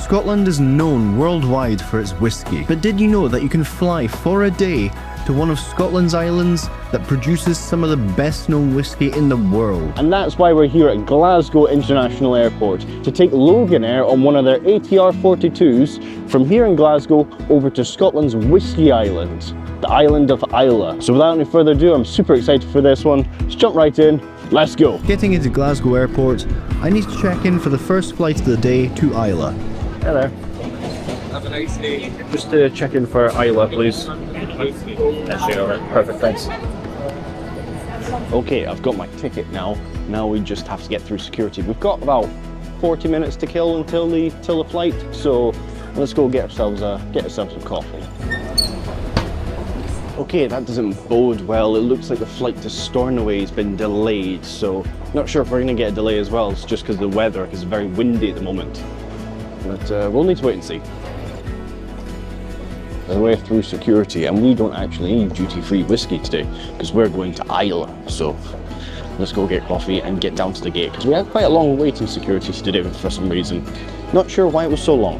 Scotland is known worldwide for its whiskey, but did you know that you can fly for a day to one of Scotland's islands that produces some of the best known whiskey in the world? And that's why we're here at Glasgow International Airport to take Loganair on one of their ATR 42s from here in Glasgow over to Scotland's Whisky Island, the island of Islay. So without any further ado, I'm super excited for this one. Let's jump right in. Let's go. Getting into Glasgow Airport, I need to check in for the first flight of the day to Islay. Hello. Have a nice day. Just to check in for Islay, please. Perfect, thanks. Okay, I've got my ticket now. Now we just have to get through security. We've got about 40 minutes to kill until the flight, so let's go get ourselves some coffee. Okay, that doesn't bode well. It looks like the flight to Stornoway has been delayed, so not sure if we're going to get a delay as well. It's just because the weather is very windy at the moment. But we'll need to wait and see. The way through security, and we don't actually need duty-free whiskey today because we're going to Islay. So let's go get coffee and get down to the gate because we had quite a long wait in security today for some reason. Not sure why it was so long.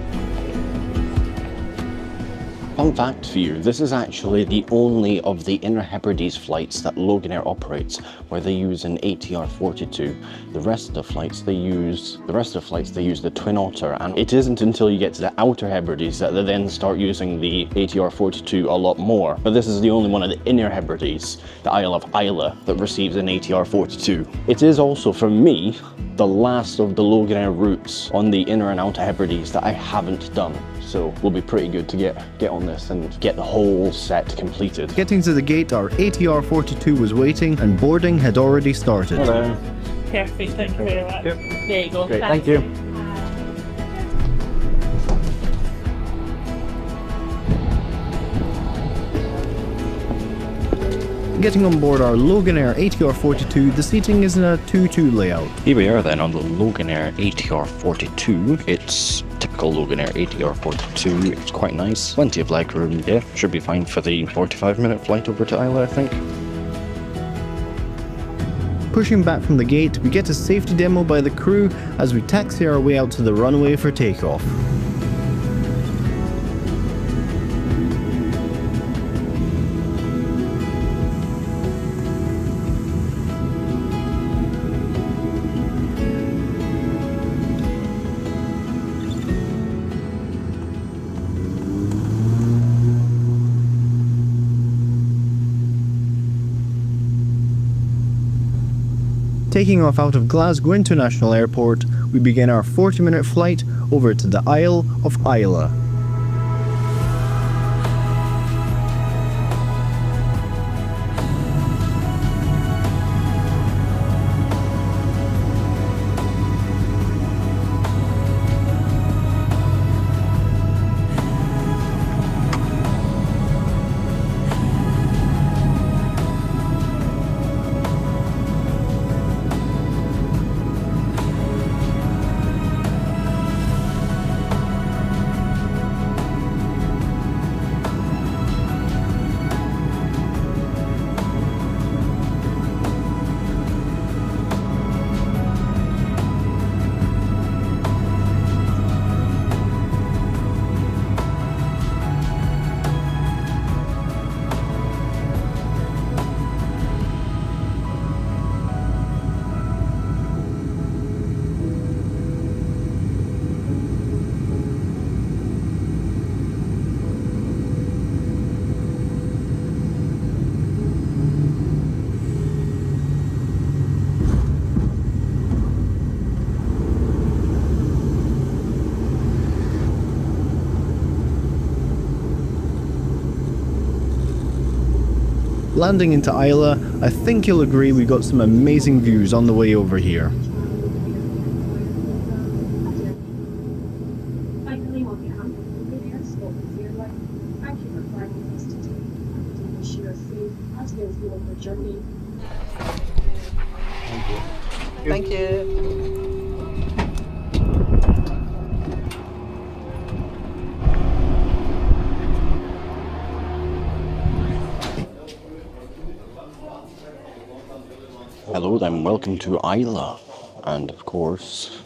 Fun fact for you, this is actually the only of the Inner Hebrides flights that Loganair operates where they use an ATR 42. The rest of the flights they use the Twin Otter, and it isn't until you get to the Outer Hebrides that they then start using the ATR 42 a lot more. But this is the only one of the Inner Hebrides, the Isle of Islay, that receives an ATR 42. It is also, for me, the last of the Loganair routes on the Inner and Outer Hebrides that I haven't done. So we'll be pretty good to get on this and get the whole set completed. Getting to the gate, our ATR 42 was waiting and boarding had already started. Hello. Perfect, thank you very much. Yep. There you go. Great, thank you. Getting on board our Loganair ATR 42, the seating is in a 2-2 layout. Here we are then on the Loganair ATR 42. It's typical Loganair ATR 42. It's quite nice. Plenty of leg room. Yeah, should be fine for the 45-minute flight over to Islay, I think. Pushing back from the gate, we get a safety demo by the crew as we taxi our way out to the runway for takeoff. Taking off out of Glasgow International Airport, we begin our 40-minute flight over to the Isle of Islay. Landing into Islay, I think you'll agree we got some amazing views on the way over here. Finally, on behalf of Loganair, Scotland's Airline, thank you for flying with us today and wish you a safe as well as the longer journey. Thank you. Hello then, welcome to Islay. And of course,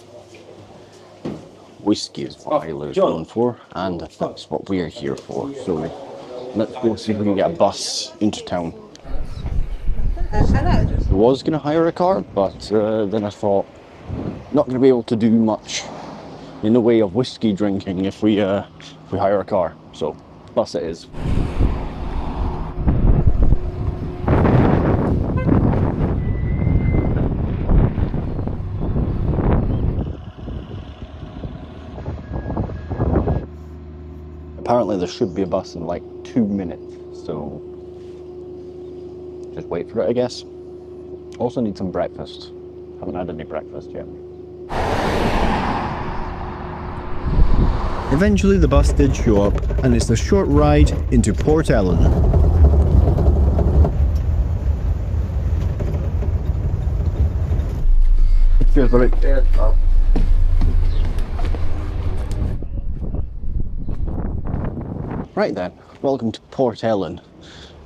Whiskey is what Isla's known for, and that's what we're here for. So let's go see if we can get a bus into town. I was going to hire a car, but then I thought, not going to be able to do much in the way of whiskey drinking if we hire a car. So bus it is. Apparently there should be a bus in like 2 minutes, so just wait for it, I guess. Also need some breakfast. Haven't had any breakfast yet. Eventually the bus did show up, and it's a short ride into Port Ellen. Cheers, buddy. Cheers, pal. Right then, welcome to Port Ellen.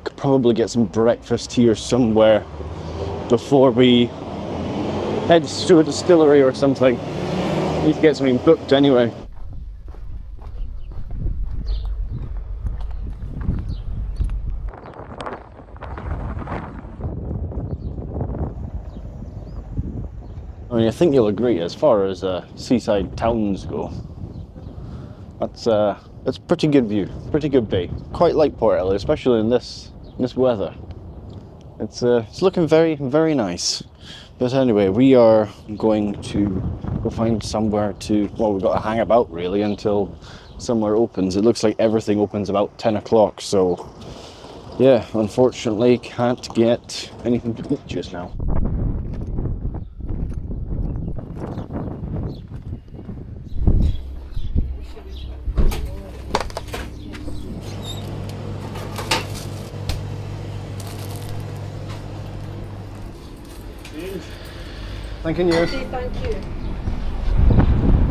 Could probably get some breakfast here somewhere before we head to a distillery or something. Need to get something booked anyway. I mean, I think you'll agree, as far as seaside towns go, that's a pretty good view, pretty good bay. Quite like Port Ellen, especially in this weather. It's looking very, very nice. But anyway, we are going to go find somewhere to, well, we've got to hang about really until somewhere opens. It looks like everything opens about 10 o'clock, so yeah, unfortunately can't get anything to eat just now. Thank you. Okay, thank you.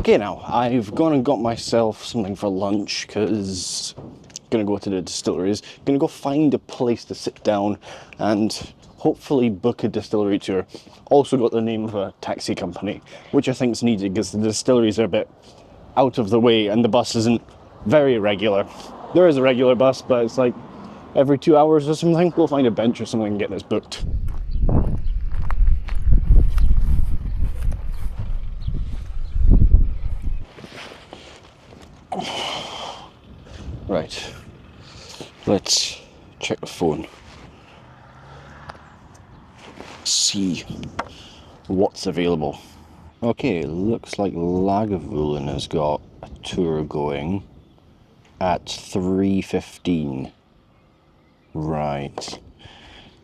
Okay, now I've gone and got myself something for lunch because I'm gonna go to the distilleries. Gonna go find a place to sit down and hopefully book a distillery tour. Also got the name of a taxi company, which I think is needed because the distilleries are a bit out of the way and the bus isn't very regular. There is a regular bus, but it's like every 2 hours or something. We'll find a bench or something and get this booked. Right, let's check the phone. See what's available. Okay, looks like Lagavulin has got a tour going at 3:15. Right,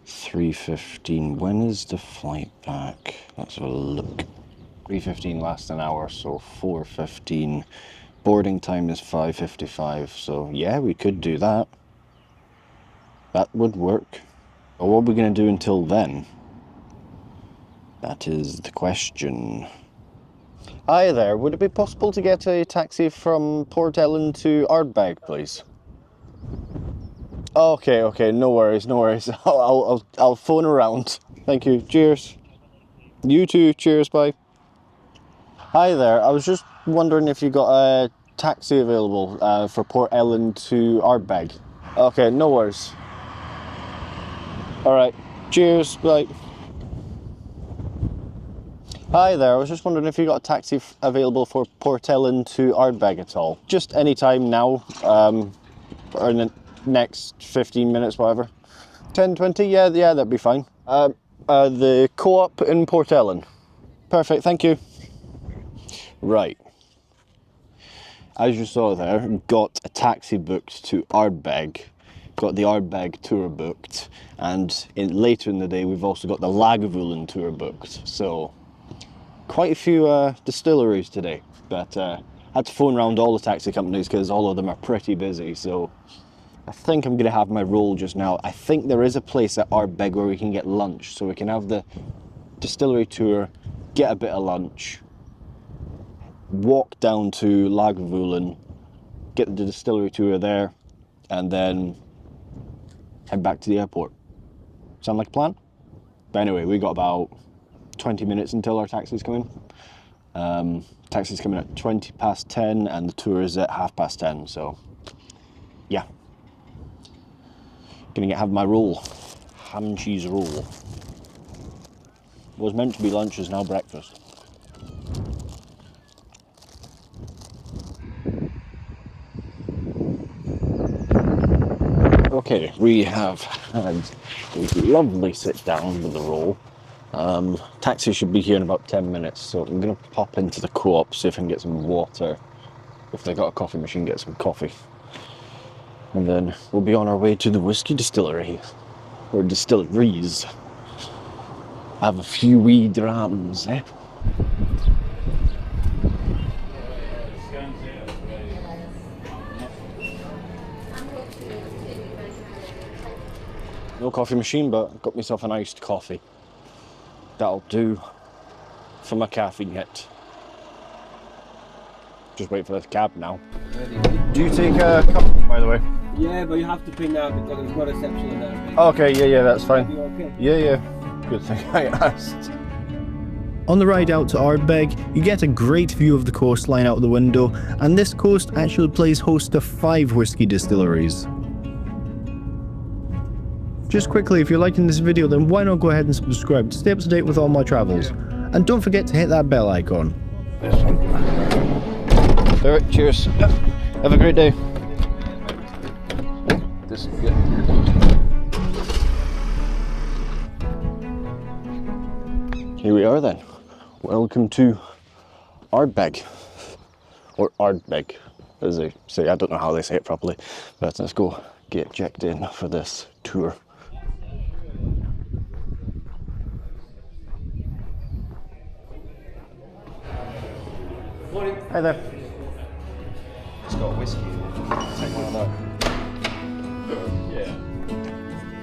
3:15. When is the flight back? Let's have a look. 3:15 lasts an hour, so 4:15. Boarding time is 5:55, so yeah, we could do that. That would work. But what are we going to do until then? That is the question. Hi there, would it be possible to get a taxi from Port Ellen to Ardbeg, please? Okay, no worries. I'll phone around. Thank you, cheers. You too, cheers, bye. Hi there, I was just wondering if you got a taxi available for Port Ellen to Ardbeg. Okay, no worries. Alright, cheers, bye. Hi there, I was just wondering if you got a taxi available for Port Ellen to Ardbeg at all. Just any time now, or in the next 15 minutes, whatever. 10, 20, yeah, that'd be fine. The Co-op in Port Ellen. Perfect, thank you. Right, as you saw there, got a taxi booked to Ardbeg, got the Ardbeg tour booked, and later in the day we've also got the Lagavulin tour booked, so quite a few distilleries today, but had to phone around all the taxi companies because all of them are pretty busy, so I think I'm going to have my roll just now. I think there is a place at Ardbeg where we can get lunch, so we can have the distillery tour, get a bit of lunch, walk down to Lagavulin, get the distillery tour there, and then head back to the airport. Sound like a plan? But anyway, we got about 20 minutes until our taxis come in. Taxi's coming at 20 past 10 and the tour is at 10:30, so yeah. Gonna have my roll. Ham and cheese roll. What was meant to be lunch is now breakfast. Okay, we have had a lovely sit down with the roll. Taxi should be here in about 10 minutes, so I'm going to pop into the co-op, see if I can get some water. If they got a coffee machine, get some coffee. And then we'll be on our way to the Whisky Distillery, or distilleries. Have a few wee drams, eh? No coffee machine, but got myself an iced coffee. That'll do for my caffeine hit. Just wait for the cab now. Do you take a cup, by the way? Yeah, but you have to pay now because there's no reception in there. Okay, yeah, that's fine. You okay? Yeah. Good thing I asked. On the ride out to Ardbeg, you get a great view of the coastline out the window, and this coast actually plays host to 5 whisky distilleries. Just quickly, if you're liking this video, then why not go ahead and subscribe to stay up to date with all my travels. And don't forget to hit that bell icon. This one. Alright, cheers. Have a great day. This is good. Here we are then. Welcome to Ardbeg, or Ardbeg, as they say. I don't know how they say it properly, but let's go get checked in for this tour. Hi there. It's got a whiskey. Take one of that.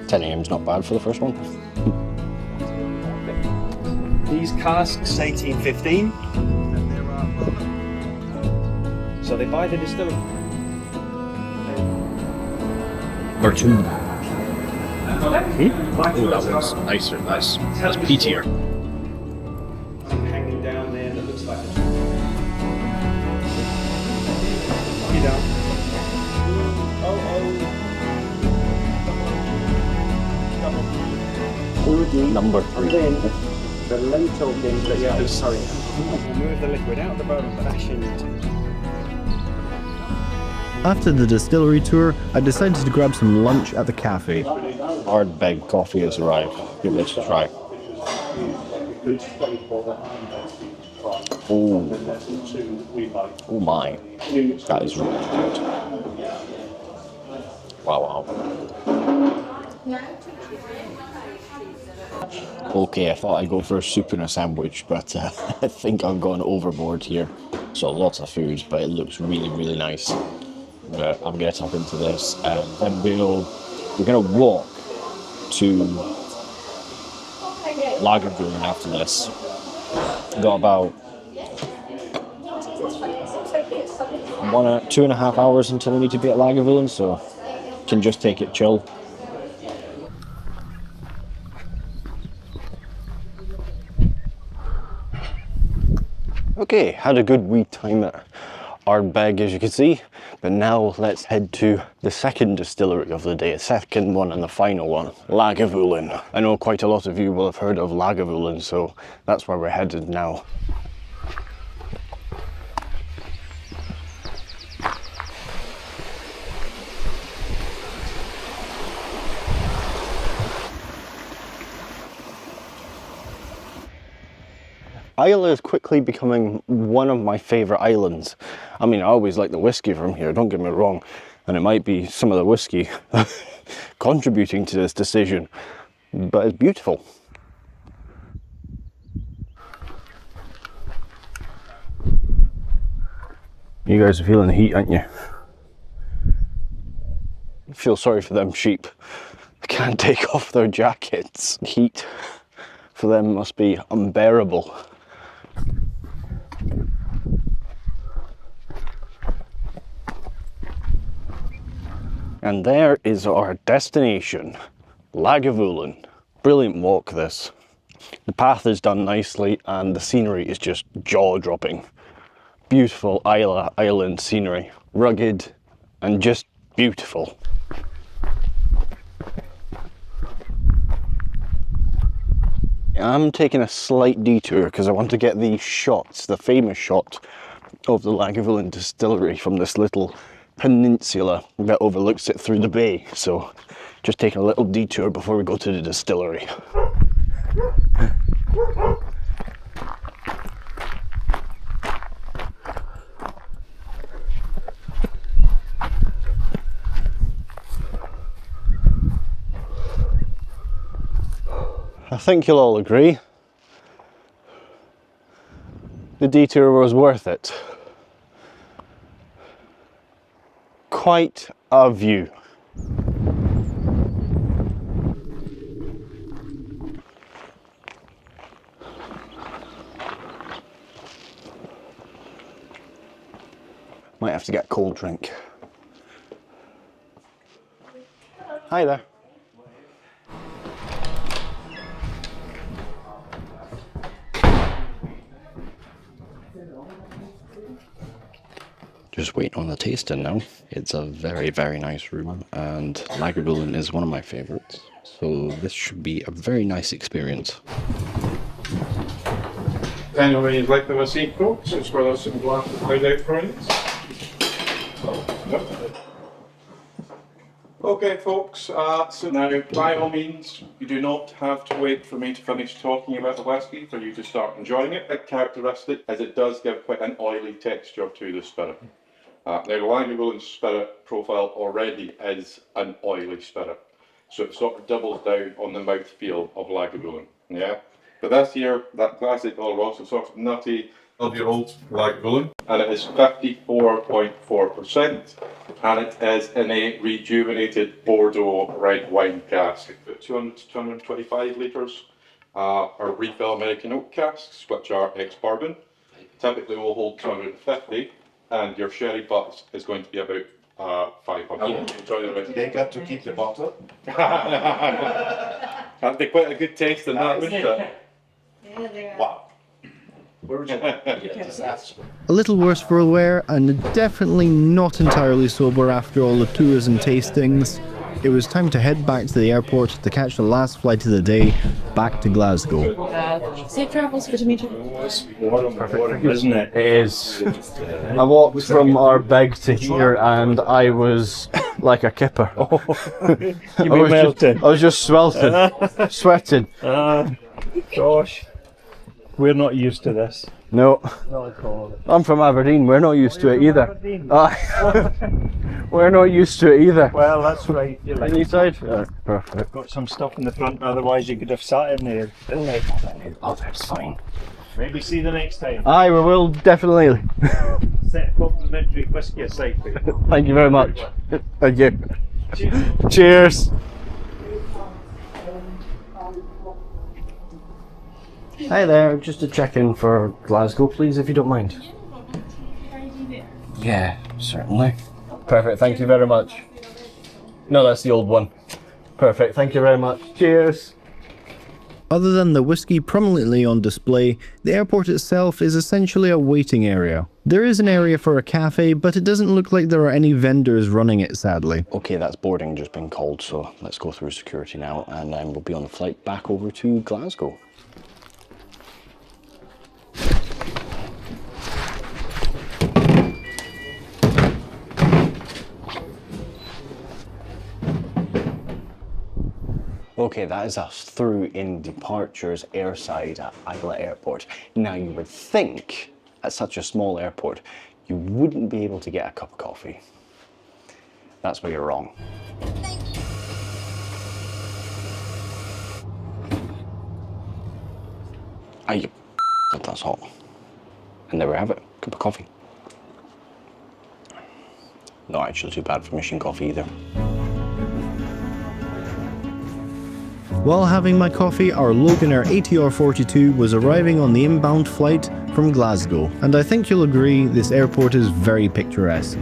10 AM's not bad for the first one. These casks, 1815. So they buy the distillery. Or 2. Oh, that one's nicer. That's peatier. Hanging down there that looks like a... You know. Number 3. The lentil things that you have to, sorry, move the liquid out of the bottom and ash into. After the distillery tour, I decided to grab some lunch at the cafe. Ardbeg coffee has arrived. Give this a try. Oh my. That is really good. Wow. Okay, I thought I'd go for a soup and a sandwich, but I think I've gone overboard here. So lots of food, but it looks really, really nice. But I'm gonna tap into this, and then we're gonna walk to Lagavulin after this. Got about 2.5 hours until we need to be at Lagavulin, so can just take it chill. Okay, had a good wee time at Ardbeg, as you can see, but now let's head to the second distillery of the day, the second one and the final one, Lagavulin. I know quite a lot of you will have heard of Lagavulin, so that's where we're headed now. Islay is quickly becoming one of my favourite islands. I mean, I always like the whiskey from here, don't get me wrong, and it might be some of the whiskey contributing to this decision, but it's beautiful. You guys are feeling the heat, aren't you? I feel sorry for them sheep. They can't take off their jackets. Heat for them must be unbearable. And there is our destination, Lagavulin. Brilliant walk this. The path is done nicely and the scenery is just jaw-dropping. Beautiful island scenery, rugged and just beautiful. I'm taking a slight detour because I want to get these shots, the famous shot of the Lagavulin Distillery from this little peninsula that overlooks it through the bay. So just taking a little detour before we go to the distillery. I think you'll all agree the detour was worth it. Quite a view. Might have to get a cold drink. Hi there. Just waiting on the tasting now. It's a very, very nice room, and Lagavulin is one of my favourites, so this should be a very nice experience. Anyway, you'd like to have a seat, folks? It's where there's some glasses laid out for you. Okay, folks, so now, by all means, you do not have to wait for me to finish talking about the whisky for you to start enjoying it. It's characteristic, as it does give quite an oily texture to the spirit. Now, the Lagavulin spirit profile already is an oily spirit, so it sort of doubles down on the mouthfeel of Lagavulin, yeah? But this here, that classic Oloroso, sort of nutty of your old Lagavulin, and it is 54.4%, and it is in a rejuvenated Bordeaux red wine cask. 200 to 225 litres are refill American oak casks, which are ex-bourbon. Typically will hold 250, and your sherry butt is going to be about 500. Enjoy the rest. They got to keep the bottle. That'd be quite a good taste in that, wouldn't it? Wow. Where would you just ask? A little worse for wear, and definitely not entirely sober after all the tours and tastings. It was time to head back to the airport to catch the last flight of the day back to Glasgow. Safe travels, good to meet you. Perfect, isn't it? It is. I walked from Ardbeg to here and I was like a kipper. You were melting. I was just sweltering, sweating. Gosh. We're not used to this. No, Not at all. I'm from Aberdeen, we're not used to it either. We're not used to it either. Well, that's right. You're like, Any side? Perfect. got some stuff in the front, otherwise you could have sat in there, didn't they? Oh, that's fine. Maybe see the next time. Aye, we will, definitely. Set a complimentary whisky aside for you. Thank you very much. Thank you. Cheers. Cheers. Hi there, just a check-in for Glasgow, please, if you don't mind. Yeah, certainly. Perfect, thank you very much. No, that's the old one. Perfect, thank you very much. Cheers. Other than the whiskey prominently on display, the airport itself is essentially a waiting area. There is an area for a cafe, but it doesn't look like there are any vendors running it, sadly. Okay, that's boarding just been called, so let's go through security now, and then we'll be on the flight back over to Glasgow. Okay, that is us through in departures airside at Islay Airport. Now, you would think at such a small airport, you wouldn't be able to get a cup of coffee. That's where you're wrong. Aye, that's hot. And there we have it, cup of coffee. Not actually too bad for mission coffee either. While having my coffee, our Loganair ATR 42 was arriving on the inbound flight from Glasgow, and I think you'll agree this airport is very picturesque.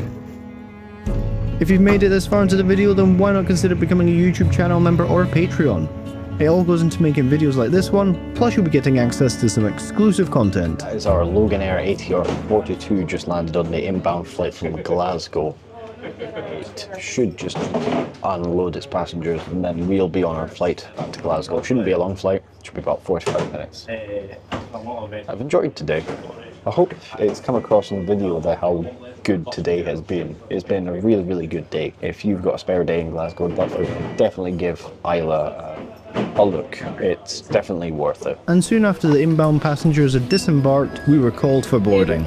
If you've made it this far into the video, then why not consider becoming a YouTube channel member or a Patreon? It all goes into making videos like this one, plus you'll be getting access to some exclusive content. That is our Loganair ATR 42 just landed on the inbound flight from Glasgow. It should just unload its passengers and then we'll be on our flight back to Glasgow. It shouldn't be a long flight, it should be about 45 minutes. I've enjoyed today. I hope it's come across on video that how good today has been. It's been a really, really good day. If you've got a spare day in Glasgow, definitely give Islay a look. It's definitely worth it. And soon after the inbound passengers had disembarked, we were called for boarding.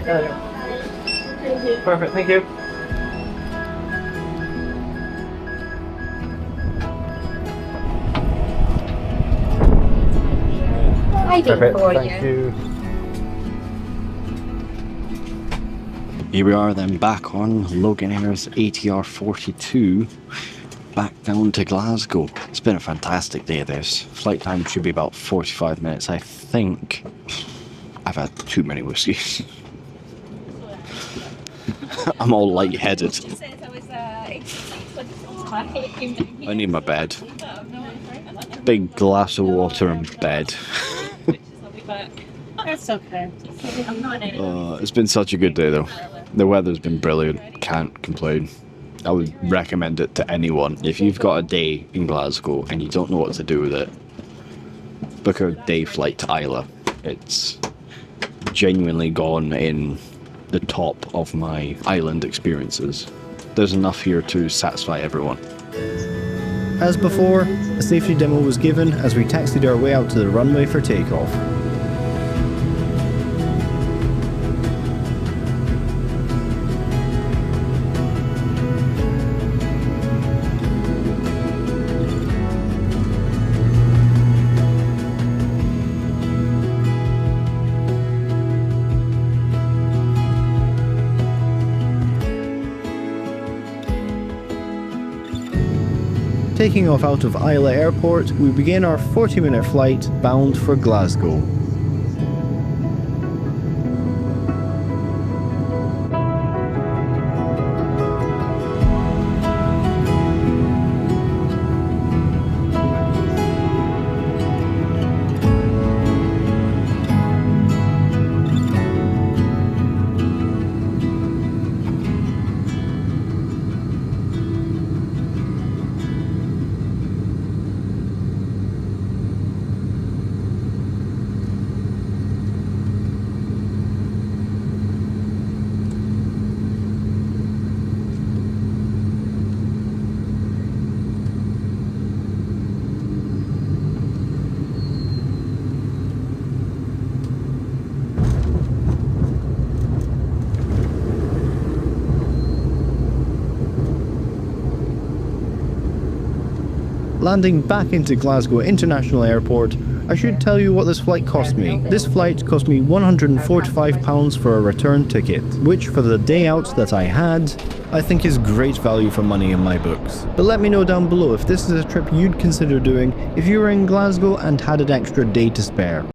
Perfect, thank you. Perfect, thank you. Here we are then back on Loganair's ATR 42 back down to Glasgow. It's been a fantastic day this. Flight time should be about 45 minutes. I think I've had too many whiskeys. I'm all lightheaded. I need my bed. Big glass of water and bed. That's okay. It's been such a good day though. The weather's been brilliant. Can't complain. I would recommend it to anyone. If you've got a day in Glasgow and you don't know what to do with it, book a day flight to Islay. It's genuinely gone in the top of my island experiences. There's enough here to satisfy everyone. As before, a safety demo was given as we taxied our way out to the runway for takeoff. Taking off out of Islay Airport, we begin our 40-minute flight bound for Glasgow. Landing back into Glasgow International Airport, I should tell you what this flight cost me. This flight cost me £145 for a return ticket, which for the day out that I had, I think is great value for money in my books. But let me know down below if this is a trip you'd consider doing if you were in Glasgow and had an extra day to spare.